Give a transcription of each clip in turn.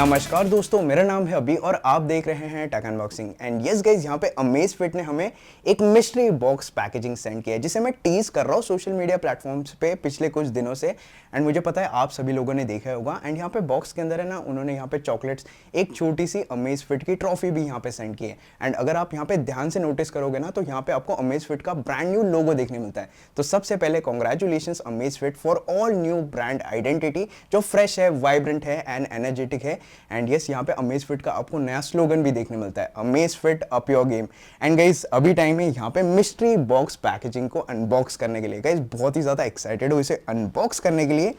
नमस्कार दोस्तों, मेरा नाम है अभी और आप देख रहे हैं tech unboxing. And yes guys, यहाँ पे अमेज़फिट ने हमें एक मिस्ट्री बॉक्स पैकेजिंग सेंड किया है जिसे मैं टीज कर रहा हूँ सोशल मीडिया प्लेटफॉर्म्स पे पिछले कुछ दिनों से। एंड मुझे पता है आप सभी लोगों ने देखा होगा। एंड यहाँ पे बॉक्स के अंदर है ना, उन्होंने यहाँ पे चॉकलेट्स, एक छोटी सी अमेज़फिट की ट्रॉफी भी यहाँ पे सेंड की है। एंड अगर आप यहाँ पे ध्यान से नोटिस करोगे ना, तो यहाँ पे आपको अमेज़फिट का ब्रांड न्यू लोगो देखने मिलता है। तो सबसे पहले congratulation Amazfit for all new brand identity, जो फ्रेश है, वाइब्रेंट है एंड एनर्जेटिक है। एंड यस, यहाँ पे अमेज़फिट का आपको नया स्लोगन भी देखने मिलता है, Amazfit up your game. And guys, अभी टाइम है यहाँ पे मिस्ट्री बॉक्स पैकेजिंग को अनबॉक्स करने के लिए। गाइस, बहुत ही ज़्यादा एक्साइटेड हो इसे अनबॉक्स करने के लिए।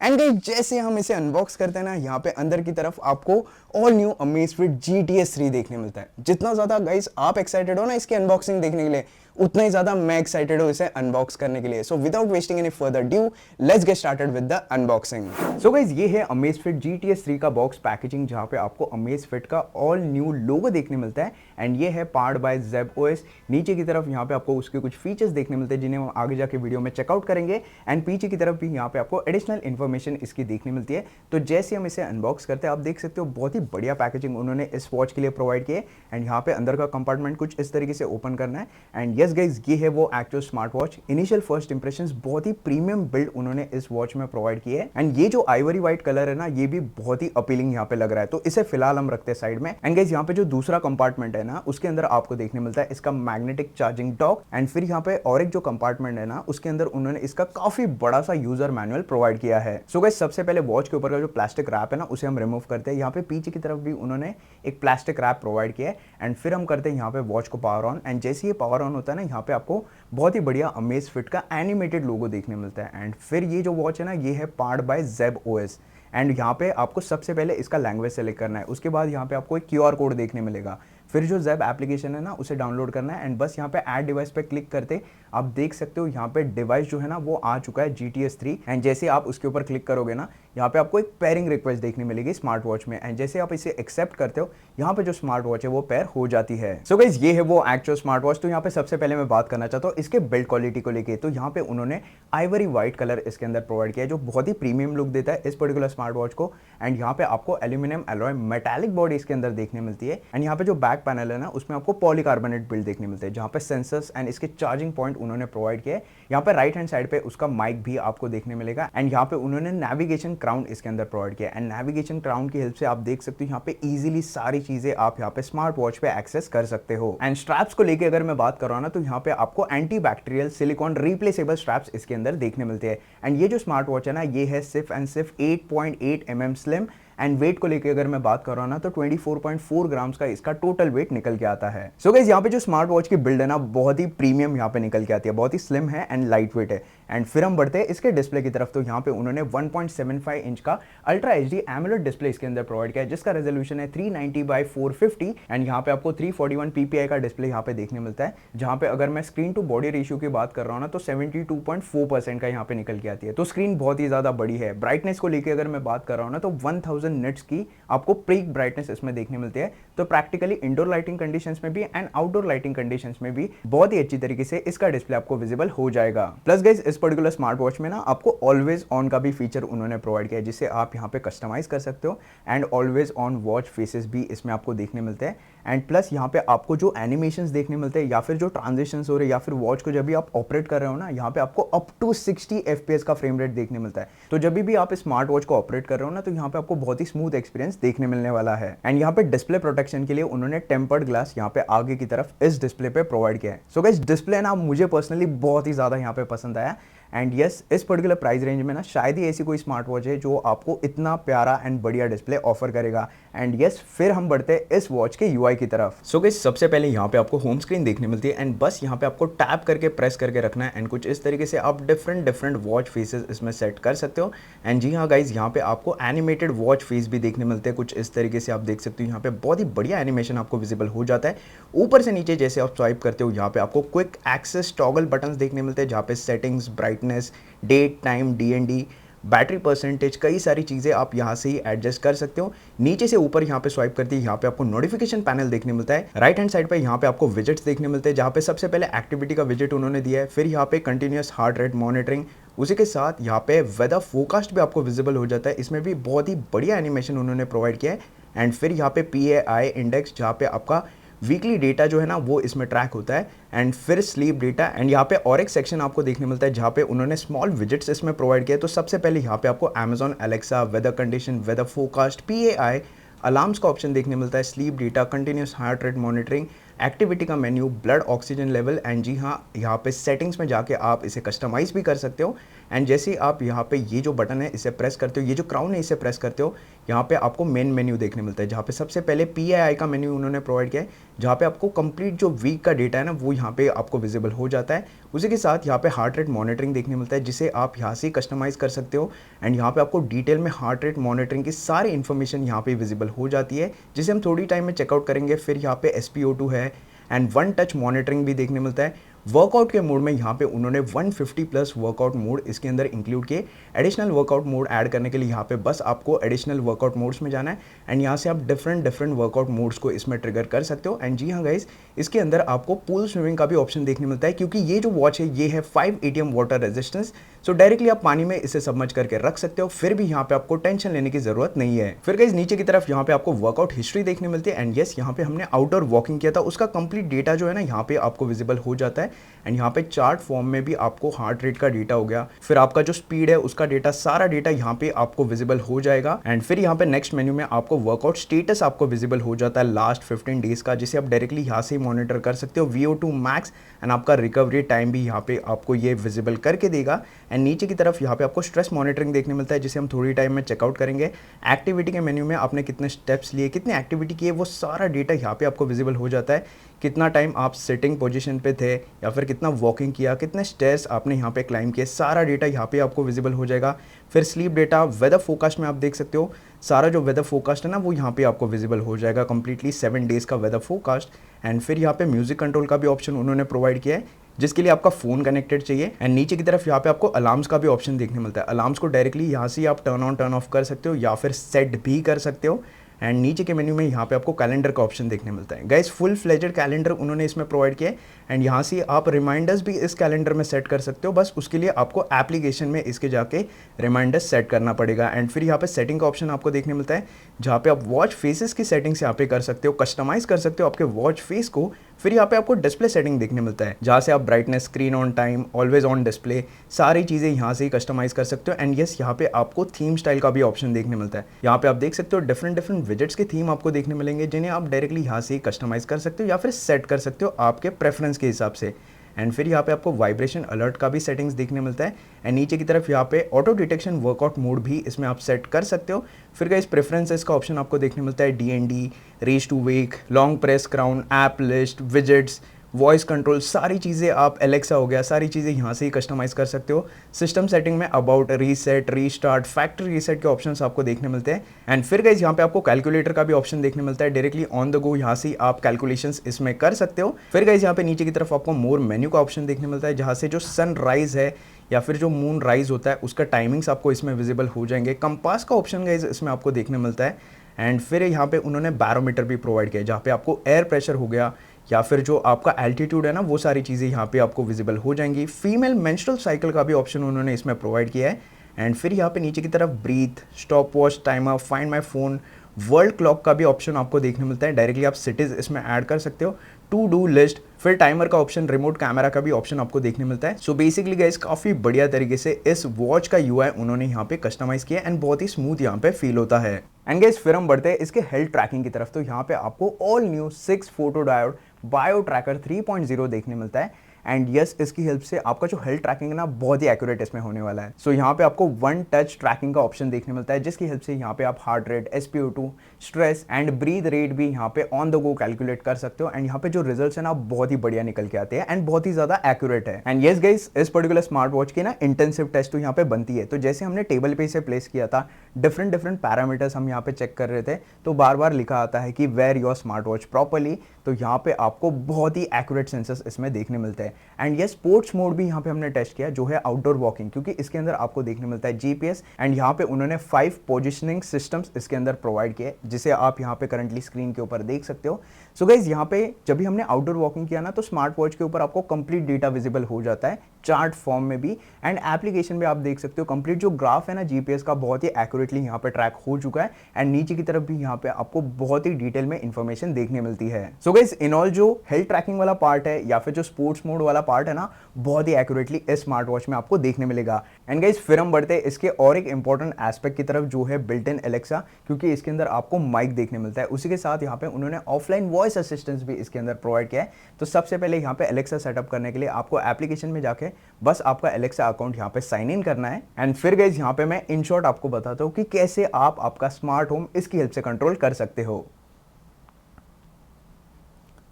एंड गाइस, जैसे हम इसे अनबॉक्स करते हैं ना, यहाँ पे अंदर की तरफ आपको ऑल न्यू अमेज़फिट GTS 3 देखने मिलता है। जितना ज़्यादा गाइस आप एक्साइटेड हो ना इसकी अनबॉक्सिंग देखने के लिए, उतना ही ज़्यादा मैं एक्साइटेड हूँ इसे अनबॉक्स करने के लिए। So without wasting any further due, let's get started with the unboxing. So guys, ये है अमेज़फिट GTS 3 का बॉक्स पैकेजिंग, जहाँ पे आपको अमेज़फिट का ऑल न्यू लोगो देखने मिलता है। एंड ये है पावर्ड बाय ZebOS। नीचे की तरफ यहाँ पे आपको उसके कुछ फीचर्स देखने मिलते हैं जिन्हें हम आगे जाके वीडियो में चेकआउट करेंगे। एंड पीछे की तरफ भी यहाँ पे आपको एडिशनल इन्फॉर्मेशन इसकी देखने मिलती है। तो जैसे हम इसे अनबॉक्स करते हैं, आप देख सकते हो बहुत ही बढ़िया पैकेजिंग उन्होंने इस वॉच के लिए प्रोवाइड किया है। एंड यहाँ पे अंदर का कंपार्टमेंट कुछ इस तरीके से ओपन करना है। एंड यस गाइस, ये है वो actual smart watch. Initial first impressions, बहुत ही प्रीमियम बिल्ड उन्होंने इस वॉच में प्रोवाइड किया है। एंड ये जो आइवरी व्हाइट कलर है ना, ये भी बहुत ही अपीलिंग यहाँ पे लग रहा है। तो इसे फिलहाल हम रखते हैं साइड में। एंड गाइस, यहाँ पे जो दूसरा कंपार्टमेंट है ना, उसके अंदर आपको देखने मिलता है इसका मैग्नेटिक चार्जिंग डॉक। एंड फिर यहाँ पे और एक जो कंपार्टमेंट है ना, उसके अंदर उन्होंने इसका काफी बड़ा सा यूजर मैनुअल प्रोवाइड किया है। सो गाइस, सबसे पहले वॉच के ऊपर का जो प्लास्टिक रैप है ना, उसे हम रिमूव करते हैं। यहाँ पे पीछे की तरफ भी उन्होंने एक प्लास्टिक रैप प्रोवाइड किया है। एंड फिर हम करते हैं यहाँ पे वॉच को पावर ऑन। एंड जैसे ये पावर ऑन होता है ना, यहाँ पे आपको बहुत ही बढ़िया अमेज़फिट का एनिमेटेड लोगो देखने मिलता है। एंड फिर ये जो वॉच है ना, ये है पावर्ड बाय ZebOS। एंड यहाँ पे आपको सबसे पहले इसका लैंग्वेज सेलेक्ट करना है। उसके बाद यहाँ पे आपको एक QR कोड देखने मिलेगा। फिर जो Zeb एप्लीकेशन है ना, उसे डाउनलोड करना है। एंड बस यहाँ पे ऐड डिवाइस पे क्लिक करते आप देख सकते हो यहाँ पे डिवाइस जो है ना, वो आ चुका है GTS 3। एंड जैसे आप उसके ऊपर क्लिक करोगे ना, यहाँ पे आपको एक पेयरिंग रिक्वेस्ट देखने मिलेगी स्मार्ट वॉच में। एंड जैसे आप इसे एक्सेप्ट करते हो, यहाँ पे जो स्मार्ट वॉच है वो पेयर हो जाती है। सो गाइस, ये है वो एक्चुअल स्मार्ट वॉच। तो यहाँ पे सबसे पहले मैं बात करना चाहता हूँ इसके बिल्ड क्वालिटी को लेके। तो यहाँ पे उन्होंने आइवरी व्हाइट कलर इसके अंदर प्रोवाइड किया है, जो बहुत ही प्रीमियम लुक देता है इस पर्टिकुलर स्मार्ट वॉच को। एंड यहाँ पे आपको एल्यूमिनियम एलॉय मेटालिक बॉडी इसके अंदर देखने मिलती है। एंड यहाँ पे जो बैक पैनल है ना, उसमें आपको पॉलीकार्बोनेट बिल्ड देखने मिलते हैं, जहाँ पे सेंसर्स एंड इसके चार्जिंग पॉइंट उन्होंने प्रोवाइड किया है। यहाँ पे राइट हैंड साइड पे उसका माइक भी आपको देखने मिलेगा। एंड यहाँ पे उन्होंने नेविगेशन क्राउन इसके अंदर प्रोवाइड किया है। एंड नेविगेशन क्राउन की हेल्प से आप देख सकते हो यहाँ पे इजीली सारी चीजें आप यहाँ पे स्मार्ट वॉच पे एक्सेस कर सकते हो। एंड स्ट्रैप्स को लेके अगर मैं बात कर रहा हूँ ना, तो यहाँ पे आपको anti bacterial silicon replaceable straps इसके अंदर देखने मिलते हैं। एंड ये जो स्मार्ट वॉच है ना, ये है सिर्फ एंड सिर्फ 8.8 mm स्लिम। एंड वेट को लेके अगर मैं बात कर रहा हूँ ना, तो 24.4 ग्राम्स का इसका टोटल वेट निकल के आता है। सो गाइस, यहाँ पे जो स्मार्ट वॉच की बिल्ड है ना, बहुत ही प्रीमियम यहाँ पे निकल के आती है, बहुत ही स्लिम है एंड लाइट वेट है। एंड फिर हम बढ़ते हैं इसके डिस्प्ले की तरफ। तो यहाँ पे उन्होंने 1.75 इंच का अल्ट्रा HD एमोलेड डिस्प्ले इसके अंदर प्रोवाइड किया है, जिसका रेजोल्यूशन है 390x450। एंड यहाँ पे आपको 341 ppi का डिस्प्ले यहाँ पे देखने मिलता है, जहाँ पे अगर मैं स्क्रीन टू बॉडी रेशियो की बात कर रहा हूँ ना, तो 72.4% का यहाँ पे निकल के आती है। तो स्क्रीन बहुत ही ज्यादा बड़ी है। ब्राइटनेस को लेकर अगर मैं बात कर रहा हूँ ना, तो 1000 निट्स की आपको पीक ब्राइटनेस इसमें देखने मिलती है। तो प्रैक्टिकली इंडोर लाइटिंग कंडीशंस में भी एंड आउटडोर लाइटिंग कंडीशंस में भी बहुत ही अच्छी तरीके से इसका डिस्प्ले आपको विजिबल हो जाएगा। प्लस गाइस, इस पर्टिकुलर स्मार्ट वॉच में ना आपको ऑलवेज ऑन का भी फीचर उन्होंने प्रोवाइड किया है, जिसे आप यहाँ पे कस्टमाइज कर सकते हो। And always on watch faces भी इसमें आपको देखने मिलते हैं। एंड प्लस यहाँ पे आपको जो एनिमेशंस देखने मिलते हैं, या फिर जो ट्रांजिशंस हो रहे हैं, या फिर वॉच को जब भी आप ऑपरेट कर रहे हो ना, यहाँ पे आपको अप टू 60 FPS का फ्रेम रेट देखने मिलता है। तो जब भी आप स्मार्ट वॉच को ऑपरेट कर रहे हो ना, तो यहाँ पे आपको बहुत ही स्मूथ एक्सपीरियंस देखने मिलने वाला है। एंड यहाँ पे डिस्प्ले प्रोटेक्शन के लिए उन्होंने टेम्पर्ड ग्लास यहाँ पे आगे की तरफ इस डिस्प्ले पे प्रोवाइड किया है। सो गाइस, डिस्प्ले ना मुझे पर्सनली बहुत ही ज्यादा यहाँ पे पसंद आया। एंड यस, इस पर्टिकुलर प्राइस रेंज में ना शायद ही ऐसी कोई स्मार्ट वॉच है जो आपको इतना प्यारा एंड बढ़िया डिस्प्ले ऑफर करेगा। एंड यस, फिर हम बढ़ते हैं इस वॉच के UI की तरफ। सो गाइस, सबसे पहले यहाँ पे आपको होम स्क्रीन देखने मिलती है। एंड बस यहाँ पे आपको टैप करके प्रेस करके रखना है। एंड कुछ इस तरीके से आप डिफरेंट वॉच फेसेस इसमें सेट कर सकते हो। एंड जी हाँ गाइज, यहाँ पे आपको एनिमेटेड वॉच फेस भी देखने मिलते हैं। कुछ इस तरीके से आप देख सकते हो, यहाँ पे बहुत ही बढ़िया एनिमेशन आपको विजिबल हो जाता है। ऊपर से नीचे जैसे आप स्वाइप करते हो, यहाँ पे आपको क्विक एक्सेस टॉगल बटन्स देखने मिलते हैं, जहाँ पे settings, brightness, date, time, DND, battery percentage, कई सारी चीज़ें आप यहाँ से ही एडजस्ट कर सकते हो। नीचे से ऊपर यहाँ पे स्वाइप करते ही यहाँ पे आपको नोटिफिकेशन पैनल देखने मिलता है। राइट हैंड साइड पे यहाँ पे आपको विजेट्स देखने मिलते हैं, जहाँ पे सबसे पहले एक्टिविटी का विजेट उन्होंने दिया है, फिर यहाँ पे कंटिन्यूअस हार्ट रेट मॉनिटरिंग, उसी के साथ यहाँ पे वेदर फोरकास्ट भी आपको विजिबल हो जाता है। इसमें भी बहुत ही बढ़िया एनिमेशन उन्होंने प्रोवाइड किया है। एंड फिर यहाँ पे PAI इंडेक्स, जहाँ पे आपका वीकली डेटा जो है ना वो इसमें ट्रैक होता है। एंड फिर स्लीप डेटा, एंड यहाँ पे और एक सेक्शन आपको देखने मिलता है जहाँ पे उन्होंने स्मॉल विजेट्स इसमें प्रोवाइड किया है। तो सबसे पहले यहाँ पे आपको Amazon Alexa, weather condition, weather forecast, PAI, alarms का ऑप्शन देखने मिलता है, sleep data, continuous heart rate monitoring, activity का menu, blood oxygen level, and जी हाँ यहाँ पे सेटिंग्स में जाके आप इसे कस्टमाइज भी कर सकते हो। एंड जैसे ही आप यहाँ पे ये जो बटन है इसे प्रेस करते हो, ये जो क्राउन है इसे प्रेस करते हो, यहाँ पे आपको मेन मेन्यू देखने मिलता है, जहाँ पे सबसे पहले PAI का मेन्यू उन्होंने प्रोवाइड किया है, जहाँ पे आपको कंप्लीट जो वीक का डेटा है ना वो यहाँ पे आपको विजिबल हो जाता है। उसी के साथ यहाँ पे हार्ट रेट मॉनिटरिंग देखने मिलता है, जिसे आप यहाँ से कस्टमाइज कर सकते हो। एंड यहाँ पे आपको डिटेल में हार्ट रेट मॉनिटरिंग की सारी इन्फॉर्मेशन यहाँ पे विजिबल हो जाती है, जिसे हम थोड़ी टाइम में चेकआउट करेंगे। फिर यहाँ पे SpO2 है एंड वन टच मॉनिटरिंग भी देखने मिलता है। वर्कआउट के मोड में यहाँ पे उन्होंने 150 प्लस वर्कआउट मोड इसके अंदर इंक्लूड किए। एडिशनल वर्कआउट मोड ऐड करने के लिए यहाँ पे बस आपको एडिशनल वर्कआउट मोड्स में जाना है, एंड यहाँ से आप डिफरेंट वर्कआउट मोड्स को इसमें ट्रिगर कर सकते हो। एंड जी हाँ गाइस, इसके अंदर आपको पूल स्विमिंग का भी ऑप्शन देखने मिलता है, क्योंकि ये जो वॉच है ये है 5 ATM वाटर रेजिस्टेंस, सो डायरेक्टली आप पानी में इसे सबमर्ज करके रख सकते हो, फिर भी यहाँ पे आपको टेंशन लेने की जरूरत नहीं है। फिर गाइस नीचे की तरफ यहाँ पे आपको वर्कआउट हिस्ट्री देखने मिलती है। एंड यस, यहाँ पे हमने आउटडोर वॉकिंग किया था, उसका कंप्लीट डेटा जो है ना यहाँ पे आपको विजिबल हो जाता है। एंड यहाँ पे चार्ट फॉर्म में भी आपको हार्ट रेट का डेटा हो गया, फिर आपका जो स्पीड है उसका डेटा, सारा डेटा यहाँ पे आपको विजिबल हो जाएगा। एंड फिर यहाँ पे नेक्स्ट मेन्यू में आपको वर्कआउट स्टेटस आपको विजिबल हो जाता है लास्ट 15 डेज का, जिसे आप डायरेक्टली यहाँ से मॉनिटर कर सकते हो। VO2 मैक्स एंड आपका रिकवरी टाइम भी यहाँ पे आपको ये विजिबल करके देगा। एंड नीचे की तरफ यहाँ पे आपको स्ट्रेस मॉनिटरिंग देखने मिलता है, जिसे हम थोड़ी टाइम में चेकआउट करेंगे। एक्टिविटी के मेन्यू में आपने कितने स्टेप्स लिए, कितनी एक्टिविटी की है, वो सारा डेटा यहाँ पे आपको विजिबल हो जाता है। कितना टाइम आप सिटिंग पोजीशन पे थे या फिर कितना वॉकिंग किया, कितने स्टेयर्स आपने यहाँ पे क्लाइम किए, सारा डेटा यहाँ पे आपको विजिबल हो जाएगा। फिर स्लीप डेटा, वेदर फोरकास्ट में आप देख सकते हो सारा जो वेदर फोरकास्ट है ना वो यहाँ पे आपको विजिबल हो जाएगा, कंप्लीटली 7 डेज का वेदर फोरकास्ट। एंड फिर यहाँ पे म्यूजिक कंट्रोल का भी ऑप्शन उन्होंने प्रोवाइड किया है, जिसके लिए आपका फोन कनेक्टेड चाहिए। एंड नीचे की तरफ यहाँ पे आपको अलार्म्स का भी ऑप्शन देखने मिलता है। अलार्म्स को डायरेक्टली यहाँ से आप टर्न ऑन टर्न ऑफ कर सकते हो या फिर सेट भी कर सकते हो। एंड नीचे के मेन्यू में यहाँ पे आपको कैलेंडर का ऑप्शन देखने मिलता है। गाइस, फुल फ्लेजेड कैलेंडर उन्होंने इसमें प्रोवाइड किया है। एंड यहाँ से आप रिमाइंडर्स भी इस कैलेंडर में सेट कर सकते हो, बस उसके लिए आपको एप्लीकेशन में इसके जाके रिमाइंडर्स सेट करना पड़ेगा। एंड फिर यहाँ पे सेटिंग का ऑप्शन आपको देखने मिलता है, जहाँ पे आप वॉच फेसेस की सेटिंग्स यहाँ पे कर सकते हो, कस्टमाइज कर सकते हो आपके वॉच फेस को। फिर यहाँ पे आपको डिस्प्ले सेटिंग देखने मिलता है, जहाँ से आप brightness, screen on time, always on display, सारी चीज़ें यहाँ से ही कस्टमाइज कर सकते हो। एंड यस, यहाँ पे आपको थीम स्टाइल का भी ऑप्शन देखने मिलता है। यहाँ पे आप देख सकते हो डिफरेंट विजेट्स के थीम आपको देखने मिलेंगे, जिन्हें आप डायरेक्टली यहाँ से ही कस्टमाइज कर सकते हो या फिर सेट कर सकते हो आपके प्रेफरेंस के हिसाब से। एंड फिर यहाँ पे आपको वाइब्रेशन अलर्ट का भी सेटिंग्स देखने मिलता है। एंड नीचे की तरफ यहाँ पे ऑटो डिटेक्शन वर्कआउट मोड भी इसमें आप सेट कर सकते हो। फिर गाइस, प्रेफरेंसेस का ऑप्शन आपको देखने मिलता है, DND, raise to wake, long press, crown, app list, widgets, voice control, सारी चीज़ें आप एलेक्सा हो गया, सारी चीज़ें यहाँ से ही कस्टमाइज कर सकते हो। सिस्टम सेटिंग में about, reset, restart, factory reset के ऑप्शंस आपको देखने मिलते हैं। एंड फिर गाइस, यहाँ पे आपको कैलकुलेटर का भी ऑप्शन देखने मिलता है, डायरेक्टली ऑन द गो यहाँ से आप कैलकुलेशंस इसमें कर सकते हो। फिर गाइस, यहाँ पे नीचे की तरफ आपको मोर मेन्यू का ऑप्शन देखने मिलता है, जहाँ से जो सनराइज है या फिर जो मून राइज होता है उसका टाइमिंग्स आपको इसमें विजिबल हो जाएंगे। कंपास का ऑप्शन गाइस इसमें आपको देखने मिलता है। एंड फिर यहाँ पे उन्होंने बैरोमीटर भी प्रोवाइड किया है, जहाँ पे आपको एयर प्रेशर हो गया या फिर जो आपका एल्टीट्यूड है ना वो सारी चीज़ें यहाँ पे आपको विजिबल हो जाएंगी। फीमेल मेंस्ट्रुअल साइकिल का भी ऑप्शन उन्होंने इसमें प्रोवाइड किया है। एंड फिर यहाँ पे नीचे की तरफ breathe, stopwatch, timer, find my phone, world clock का भी ऑप्शन आपको देखने मिलता है, डायरेक्टली आप सिटीज इसमें ऐड कर सकते हो, टू डू लिस्ट, फिर टाइमर का ऑप्शन, रिमोट कैमरा का भी ऑप्शन आपको देखने मिलता है। सो बेसिकली गाइस, काफ़ी बढ़िया तरीके से इस वॉच का UI उन्होंने यहाँ पे कस्टमाइज किया एंड बहुत ही स्मूथ यहाँ पे फील होता है। एंड गाइस, फिर हम बढ़ते हैं इसके हेल्थ ट्रैकिंग की तरफ। तो यहाँ पे आपको all new 6 photo diode bio tracker 3.0 देखने मिलता है। एंड यस, इसकी हेल्प से आपका जो हेल्थ ट्रैकिंग है ना बहुत ही एक्यूरेट इसमें होने वाला है। सो यहाँ पे आपको वन टच ट्रैकिंग का ऑप्शन देखने मिलता है, जिसकी हेल्प से यहाँ पे आप heart rate, SpO2, stress and breath rate भी यहाँ पे ऑन द गो कैलकुलेट कर सकते हो। एंड यहाँ पे जो रिजल्ट्स है ना बहुत ही बढ़िया निकल के आते हैं एंड बहुत ही ज्यादा एक्यूरेट है। एंड यस गाइस, इस पर्टिकुलर स्मार्ट वॉच की ना इंटेंसिव टेस्ट तो यहाँ पे बनती है। तो जैसे हमने टेबल पे इसे प्लेस किया था, डिफरेंट पैरामीटर्स हम यहाँ पे चेक कर रहे थे, तो बार बार लिखा आता है कि wear your smart watch properly. तो यहाँ पे आपको बहुत ही एक्यूरेट सेंसर्स इसमें देखने मिलते हैं। एंड ये स्पोर्ट्स मोड भी यहाँ पे हमने टेस्ट किया जो है आउटडोर वॉकिंग, क्योंकि इसके अंदर आपको देखने मिलता है जीपीएस एंड यहाँ पे उन्होंने 5 पोजिशनिंग सिस्टम्स इसके अंदर प्रोवाइड किए, जिसे आप यहाँ पे करंटली स्क्रीन के ऊपर देख सकते हो। सो गाइज यहाँ पे जब भी हमने आउटडोर वॉकिंग किया ना, तो स्मार्ट वॉच के ऊपर आपको कंप्लीट डेटा विजिबल हो जाता है चार्ट फॉर्म में भी, एंड एप्लीकेशन में आप देख सकते हो कंप्लीट जो ग्राफ है ना जीपीएस का बहुत ही एक्यूरेटली यहाँ पे ट्रैक हो चुका है, एंड नीचे की तरफ भी यहाँ पे आपको बहुत ही डिटेल में इंफॉर्मेशन देखने मिलती है। सो गाइज इन ऑल जो हेल्थ ट्रैकिंग वाला पार्ट है या फिर जो स्पोर्ट्स मोड वाला पार्ट है ना, बहुत ही एक्यूरेटली इस स्मार्ट वॉच में आपको देखने मिलेगा। एंड गाइज फिर हम बढ़ते हैं इसके और एक इंपॉर्टेंट एस्पेक्ट की तरफ जो है बिल्ट इन एलेक्सा, क्योंकि इसके अंदर आपको माइक देखने मिलता है। उसी के साथ यहाँ पे उन्होंने ऑफलाइन वॉइस असिस्टेंस भी इसके अंदर प्रोवाइड किया है। तो सबसे पहले यहाँ पे एलेक्सा सेटअप करने के लिए आपको एप्लीकेशन में जाके बस आपका एलेक्सा अकाउंट यहाँ पे साइन इन करना है, एंड फिर गाइज यहाँ पे मैं इन शॉर्ट आपको बताता हूँ कि कैसे आप आपका स्मार्ट होम इसकी हेल्प से कंट्रोल कर सकते हो।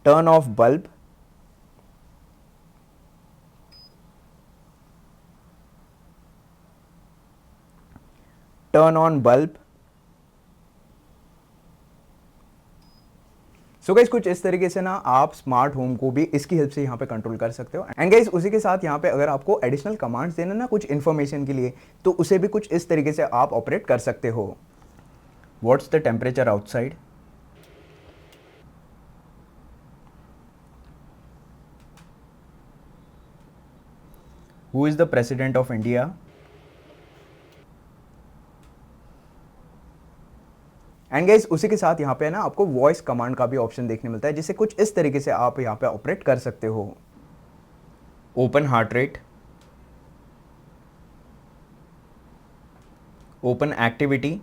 Turn off bulb, turn on bulb. So guys कुछ इस तरीके से ना आप स्मार्ट होम को भी इसकी हेल्प से यहाँ पे कंट्रोल कर सकते हो। एंड गाइस उसी के साथ यहाँ पे अगर आपको एडिशनल कमांड्स देना ना कुछ इन्फॉर्मेशन के लिए, तो उसे भी कुछ इस तरीके से आप ऑपरेट कर सकते हो। What's the temperature outside, who is the president of India, and guys उसी के साथ यहाँ पे ना आपको वॉइस कमांड का भी ऑप्शन देखने मिलता है, जिसे कुछ इस तरीके से आप यहाँ पे ऑपरेट कर सकते हो। Open heart rate, open activity.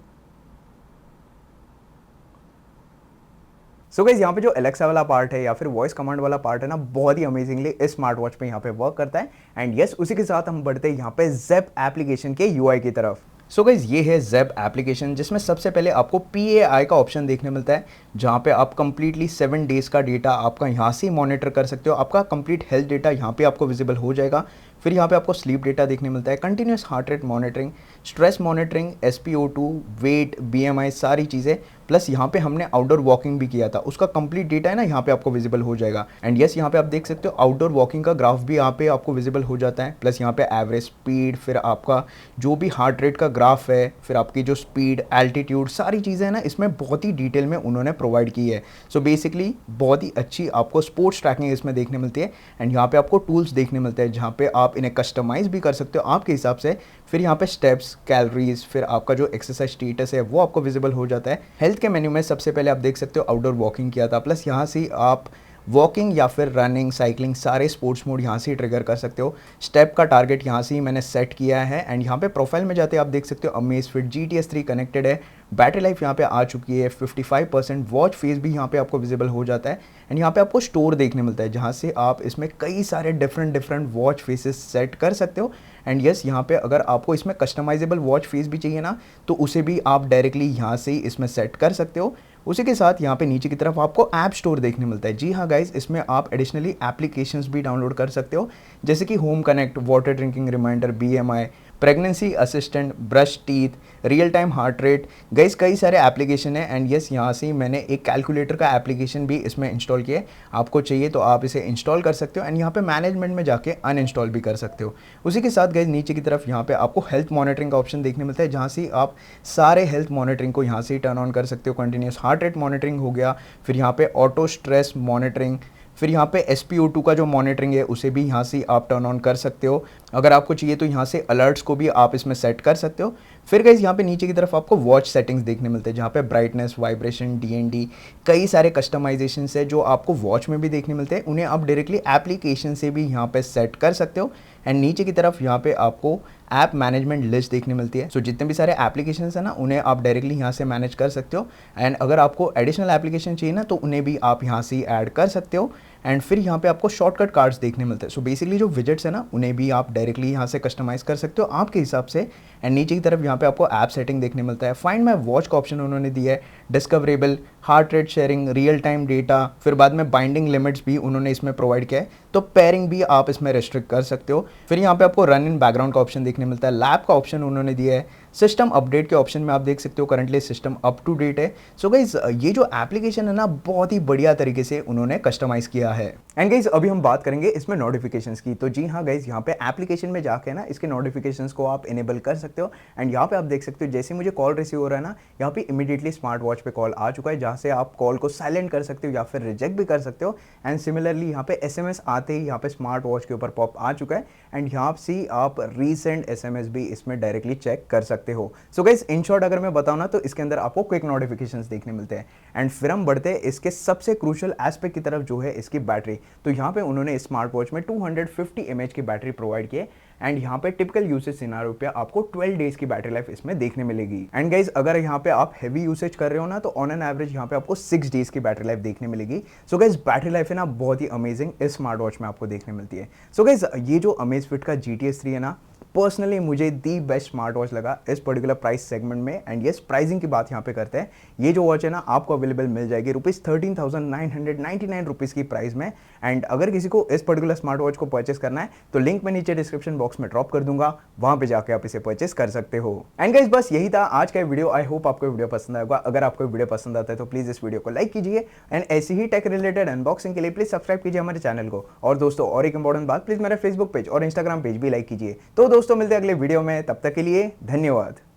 So guys यहाँ पे जो एलेक्सा वाला पार्ट है या फिर वॉइस कमांड वाला पार्ट है ना, बहुत ही अमेजिंगली इस स्मार्ट वॉच पे यहाँ पे वर्क करता है। एंड यस उसी के साथ हम बढ़ते हैं यहाँ पे ज़ेप एप्लीकेशन के यूआई की तरफ। सो गाइस ये है ज़ेप एप्लीकेशन, जिसमें सबसे पहले आपको PAI का ऑप्शन देखने मिलता है, जहाँ पे आप कंप्लीटली 7 डेज का डेटा आपका यहाँ से मॉनिटर कर सकते हो। आपका कंप्लीट हेल्थ डेटा यहाँ पे आपको विजिबल हो जाएगा। फिर यहाँ पे आपको स्लीप डेटा देखने मिलता है, continuous heart rate monitoring, stress monitoring, SpO2, weight, BMI, सारी चीज़ें। प्लस यहाँ पे हमने आउटडोर वॉकिंग भी किया था, उसका कंप्लीट डेटा है ना यहाँ पे आपको विजिबल हो जाएगा। एंड यस यहाँ पे आप देख सकते हो आउटडोर वॉकिंग का ग्राफ भी यहाँ पे आपको विजिबल हो जाता है। प्लस यहाँ पे एवरेज स्पीड, फिर आपका जो भी हार्ट रेट का ग्राफ है, फिर आपकी जो स्पीड, एल्टीट्यूड, सारी चीज़ें हैं ना इसमें बहुत ही डिटेल में उन्होंने प्रोवाइड की है। सो बेसिकली बहुत ही अच्छी आपको स्पोर्ट्स ट्रैकिंग इसमें देखने मिलती है। एंड यहाँ पे आपको टूल्स देखने मिलते हैं, जहाँ पे आप इन्हें कस्टमाइज भी कर सकते हो आपके हिसाब से। फिर यहाँ पे स्टेप्स, कैलोरीज, फिर आपका जो एक्सरसाइज स्टेटस है वो आपको विजिबल हो जाता है। हेल्थ के मेन्यू में सबसे पहले आप देख सकते हो आउटडोर वॉकिंग किया था, प्लस यहाँ से आप वॉकिंग या फिर रनिंग, साइकिलिंग, सारे स्पोर्ट्स मोड यहाँ से ट्रिगर कर सकते हो। स्टेप का टारगेट यहाँ से ही मैंने सेट किया है। एंड यहाँ पे प्रोफाइल में जाते आप देख सकते हो अमेज़फिट GTS 3 कनेक्टेड है, बैटरी लाइफ यहाँ पे आ चुकी है 55%, वॉच फेस भी यहाँ पे आपको विजिबल हो जाता है। एंड यहाँ पे आपको स्टोर देखने मिलता है, जहाँ से आप इसमें कई सारे डिफरेंट वॉच फेसेस सेट कर सकते हो। एंड यस यहाँ पे अगर आपको इसमें कस्टमाइजेबल वॉच फेस भी चाहिए ना, तो उसे भी आप डायरेक्टली यहाँ से ही इसमें सेट कर सकते हो। उसी के साथ यहाँ पे नीचे की तरफ आपको ऐप स्टोर देखने मिलता है। जी हाँ गाइज, इसमें आप एडिशनली एप्लीकेशंस भी डाउनलोड कर सकते हो, जैसे कि home connect, water drinking reminder, BMI, pregnancy assistant, brush teeth, real time heart rate. Guys कई सारे एप्लीकेशन है। एंड यस यहाँ से मैंने एक कैलकुलेटर का एप्लीकेशन भी इसमें इंस्टॉल किया है, आपको चाहिए तो आप इसे इंस्टॉल कर सकते हो। एंड यहाँ पे मैनेजमेंट में जाके अनइंस्टॉल भी कर सकते हो। उसी के साथ गाइस नीचे की तरफ यहाँ पे आपको हेल्थ मॉनिटरिंग का ऑप्शन देखने मिलता है, जहाँ से आप सारे हेल्थ मॉनिटरिंग को यहाँ से टर्न ऑन कर सकते हो। कंटिन्यूस हार्ट रेट मॉनिटरिंग हो गया, फिर यहाँ पे ऑटो स्ट्रेस मॉनिटरिंग, फिर यहाँ पे SpO2 का जो मॉनिटरिंग है उसे भी यहाँ से आप टर्न ऑन कर सकते हो। अगर आपको चाहिए तो यहाँ से अलर्ट्स को भी आप इसमें सेट कर सकते हो। फिर गाइस यहाँ पे नीचे की तरफ आपको वॉच सेटिंग्स देखने मिलते हैं, जहाँ पे ब्राइटनेस, वाइब्रेशन, DND, कई सारे कस्टमाइजेशन है जो आपको वॉच में भी देखने मिलते हैं। उन्हें आप डायरेक्टली एप्लीकेशन से भी यहाँ पे सेट कर सकते हो। एंड नीचे की तरफ यहाँ पे आपको ऐप मैनेजमेंट लिस्ट देखने मिलती है। सो जितने भी सारे एप्लीकेशंस हैं ना, उन्हें आप डायरेक्टली यहाँ से मैनेज कर सकते हो। एंड अगर आपको एडिशनल एप्लीकेशन चाहिए ना, तो उन्हें भी आप यहाँ से ऐड कर सकते हो। एंड फिर यहाँ पे आपको शॉर्टकट कार्ड्स देखने मिलते हैं। सो बेसिकली जो विजेट्स है ना, उन्हें भी आप डायरेक्टली यहाँ से कस्टमाइज कर सकते हो आपके हिसाब से। एंड नीचे की तरफ यहाँ पे आपको ऐप सेटिंग देखने मिलता है। फाइंड माई वॉच का ऑप्शन उन्होंने दिया है, discoverable, heart rate sharing, real time data, फिर बाद में बाइंडिंग लिमिट्स भी उन्होंने इसमें प्रोवाइड किया है, तो पेयरिंग भी आप इसमें रेस्ट्रिक्ट कर सकते हो। फिर यहाँ पे आपको रन इन बैकग्राउंड का ऑप्शन देखने मिलता है, लैब का ऑप्शन उन्होंने दिया है, सिस्टम अपडेट के ऑप्शन में आप देख सकते हो currently system up to date है। सो गाइज ये जो एप्लीकेशन है ना बहुत ही बढ़िया तरीके से उन्होंने कस्टमाइज किया है। एंड गाइज अभी हम बात करेंगे इसमें नोटिफिकेशंस की। तो जी हाँ गाइज, यहाँ पे एप्लीकेशन में जाके ना इसके नोटिफिकेशंस को आप इनेबल कर सकते हो। एंड यहाँ पे आप देख सकते हो जैसे मुझे कॉल रिसीव हो रहा है ना, यहाँ पे इमीडिएटली स्मार्ट वॉच पे कॉल आ चुका है, जहाँ से आप कॉल को साइलेंट कर सकते हो या फिर रिजेक्ट भी कर सकते हो। एंड सिमिलरली यहाँ पे एसएमएस आते ही यहाँ पे स्मार्ट वॉच के ऊपर पॉप आ चुका है, एंड यहाँ से आप रीसेंट एसएमएस भी इसमें डायरेक्टली चेक कर सकते हो। सो गाइस इन शॉर्ट अगर मैं बताऊं ना तो इसके अंदर आपको क्विक नोटिफिकेशंस देखने मिलते हैं। एंड फिर हम बढ़ते हैं इसके सबसे क्रूशियल एस्पेक्ट की तरफ, जो है इसकी बैटरी। तो यहाँ पे उन्होंने स्मार्ट वॉच में 250 mAh की बैटरी प्रोवाइड की है, एंड यहाँ पे टिपिकल यूसेज सिनारियो पे आपको 12 डेज की बैटरी लाइफ इसमें देखने मिलेगी। एंड गाइज अगर यहाँ पे आप हैवी यूसेज कर रहे हो ना तो ऑन एन एवरेज यहाँ पे आपको 6 डेज की बैटरी लाइफ देखने मिलेगी। सो गाइज बैटरी लाइफ है ना बहुत ही अमेजिंग इस स्मार्ट वॉच में आपको देखने मिलती है। सो गाइज ये जो अमेजफिट का GTS 3 है ना, पर्सनली मुझे दी बेस्ट स्मार्ट वॉच लगा इस पर्टिकुलर प्राइस सेगमेंट में। एंड यस प्राइसिंग की बात यहाँ पे करते हैं, ये जो वॉच है ना आपको अवेलेबल मिल जाएगी ₹13,999 की प्राइस में। एंड अगर किसी को इस पर्टिकुलर स्मार्ट वॉच को परचेस करना है तो लिंक मैं नीचे डिस्क्रिप्शन बॉक्स में ड्रॉप कर दूंगा, वहां पे जाके आप इसे परचेस कर सकते हो। एंड गाइस बस यही था आज का वीडियो। आई होप आपको वीडियो पसंद आएगा। अगर आपको वीडियो पसंद आता है तो प्लीज इस वीडियो को लाइक कीजिए, एंड ऐसी ही टेक रिलेटेड अनबॉक्सिंग के लिए प्लीज सब्सक्राइब कीजिए हमारे चैनल को। और दोस्तों और एक इंपॉर्टेंट बात, प्लीज मेरा फेसबुक पेज और इंस्टाग्राम पेज भी लाइक कीजिए। तो दोस्तों मिलते हैं अगले वीडियो में, तब तक के लिए धन्यवाद।